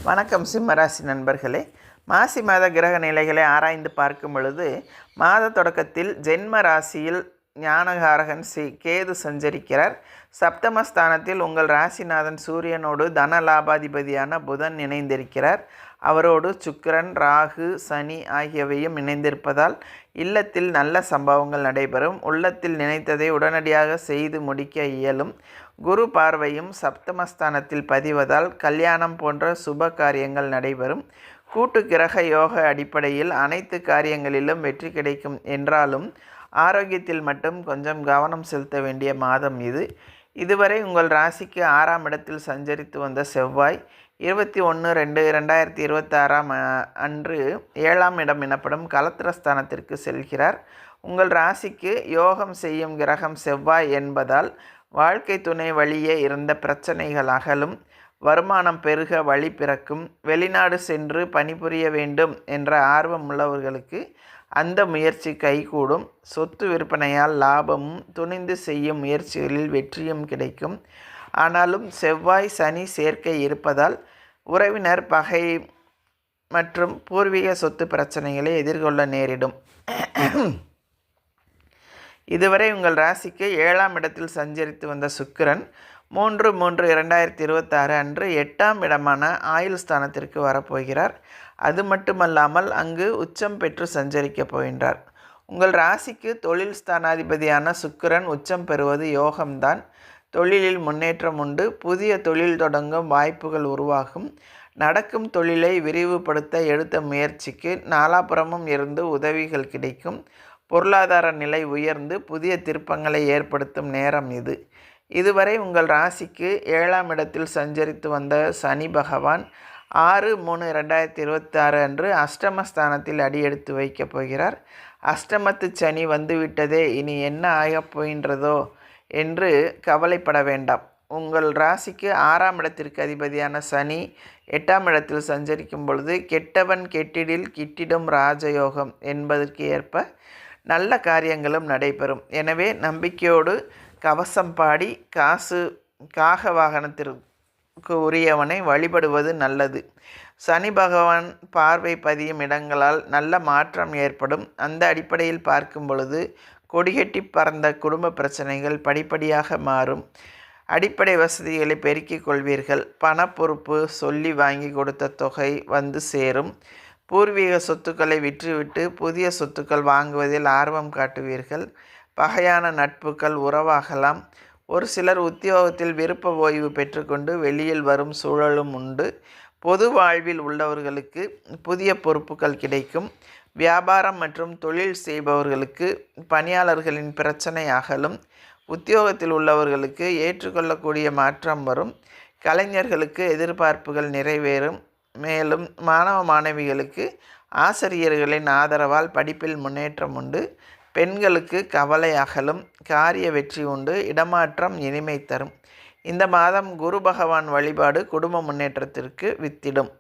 வணக்கம் சிம்மராசி நண்பர்களே. மாசி மாத கிரக நிலைகளை ஆராய்ந்து பார்க்கும் பொழுது மாத தொடக்கத்தில் ஜென்ம ராசியில் ஞானகாரகன் கேது சஞ்சரிக்கிறார். சப்தமஸ்தானத்தில் உங்கள் ராசிநாதன் சூரியனோடு தன லாபாதிபதியான புதன் இணைந்திருக்கிறார். அவரோடு சுக்கிரன், ராகு, சனி ஆகியவையும் இணைந்திருப்பதால் இல்லத்தில் நல்ல சம்பவங்கள் நடைபெறும். உள்ளத்தில் நினைத்ததை உடனடியாக செய்து முடிக்க இயலும். குரு பார்வையும் சப்தமஸ்தானத்தில் பதிவதால் கல்யாணம் போன்ற சுப காரியங்கள் நடைபெறும். கூட்டு கிரக யோக அடிப்படையில் அனைத்து காரியங்களிலும் வெற்றி கிடைக்கும் என்றாலும் ஆரோக்கியத்தில் மட்டும் கொஞ்சம் கவனம் செலுத்த வேண்டிய மாதம் இது. இதுவரை உங்கள் ராசிக்கு 6ஆம் இடத்தில் சஞ்சரித்து வந்த செவ்வாய் 21/2/2026 அன்று 7ஆம் இடம் எனப்படும் கலத்திரஸ்தானத்திற்கு செல்கிறார். உங்கள் ராசிக்கு யோகம் செய்யும் கிரகம் செவ்வாய் என்பதால் வாழ்க்கை துணை வழியே இருந்த பிரச்சனைகள் அகலும். வருமானம் பெருக வழி பிறக்கும். வெளிநாடு சென்று பணிபுரிய வேண்டும் என்ற ஆர்வம் உள்ளவர்களுக்கு அந்த முயற்சி கைகூடும். சொத்து விற்பனையால் லாபமும், துணிந்து செய்யும் முயற்சிகளில் வெற்றியும் கிடைக்கும். ஆனாலும் செவ்வாய் சனி சேர்க்கை இருப்பதால் உறவினர் பகை மற்றும் பூர்வீக சொத்து பிரச்சனைகளை எதிர்கொள்ள நேரிடும். இதுவரை உங்கள் ராசிக்கு 7ஆம் இடத்தில் சஞ்சரித்து வந்த சுக்கிரன் 3/3/2026 அன்று 8ஆம் இடமான ஆயுள் ஸ்தானத்திற்கு வரப்போகிறார். அது மட்டுமல்லாமல் அங்கு உச்சம் பெற்று சஞ்சரிக்கப் போகின்றார். உங்கள் ராசிக்கு தொழில் ஸ்தானாதிபதியான சுக்கிரன் உச்சம் பெறுவது யோகம்தான். தொழிலில் முன்னேற்றம் உண்டு. புதிய தொழில் தொடங்கும் வாய்ப்புகள் உருவாகும். நடக்கும் தொழிலை விரிவுபடுத்த எடுத்த முயற்சிக்கு நாலாபுறமும் இருந்து உதவிகள் கிடைக்கும். பொருளாதார நிலை உயர்ந்து புதிய திருப்பங்களை ஏற்படுத்தும் நேரம் இது. இதுவரை உங்கள் ராசிக்கு 7ஆம் இடத்தில் சஞ்சரித்து வந்த சனி பகவான் 6/3/2026 அன்று அஷ்டமஸ்தானத்தில் அடியெடுத்து வைக்கப் போகிறார். அஷ்டமத்து சனி வந்துவிட்டதே, இனி என்ன ஆகப் போகின்றதோ என்று கவலைப்பட வேண்டாம். உங்கள் ராசிக்கு 6ஆம் இடத்திற்கு அதிபதியான சனி 8ஆம் இடத்தில் சஞ்சரிக்கும் பொழுது கெட்டவன் கெட்டிடில் கிட்டிடும் ராஜயோகம் என்பதற்கு ஏற்ப நல்ல காரியங்களும் நடைபெறும். எனவே நம்பிக்கையோடு கவசம் பாடி காக வாகனத்திற்கு உரியவனை வழிபடுவது நல்லது. சனி பகவான் பார்வை பதியும் இடங்களால் நல்ல மாற்றம் ஏற்படும். அந்த அடிப்படையில் பார்க்கும் பொழுது கொடிகட்டி பறந்த குடும்ப பிரச்சனைகள் படிப்படியாக மாறும். அடிப்படை வசதிகளை பெருக்கிக் கொள்வீர்கள். பண பொறுப்பு சொல்லி வாங்கி கொடுத்த தொகை வந்து சேரும். பூர்வீக சொத்துக்களை விற்றுவிட்டு புதிய சொத்துக்கள் வாங்குவதில் ஆர்வம் காட்டுவீர்கள். பகையான நட்புகள் உறவாகலாம். ஒரு சிலர் உத்தியோகத்தில் விருப்ப ஓய்வு பெற்றுக்கொண்டு வெளியில் வரும் சூழலும் உண்டு. பொது வாழ்வில் உள்ளவர்களுக்கு புதிய பொறுப்புகள் கிடைக்கும். வியாபாரம் மற்றும் தொழில் செய்பவர்களுக்கு பணியாளர்களின் பிரச்சனை அகலும். உத்தியோகத்தில் உள்ளவர்களுக்கு ஏற்றுக்கொள்ளக்கூடிய மாற்றம் வரும். கலைஞர்களுக்கு எதிர்பார்ப்புகள் நிறைவேறும். மேலும் மாணவ மாணவிகளுக்கு ஆசிரியர்களின் ஆதரவால் படிப்பில் முன்னேற்றம் உண்டு. பெண்களுக்கு கவலை அகலும். காரிய வெற்றி உண்டு. இடமாற்றம் இனிமை தரும். இந்த மாதம் குரு பகவான் வழிபாடு குடும்ப முன்னேற்றத்திற்கு வித்திடும்.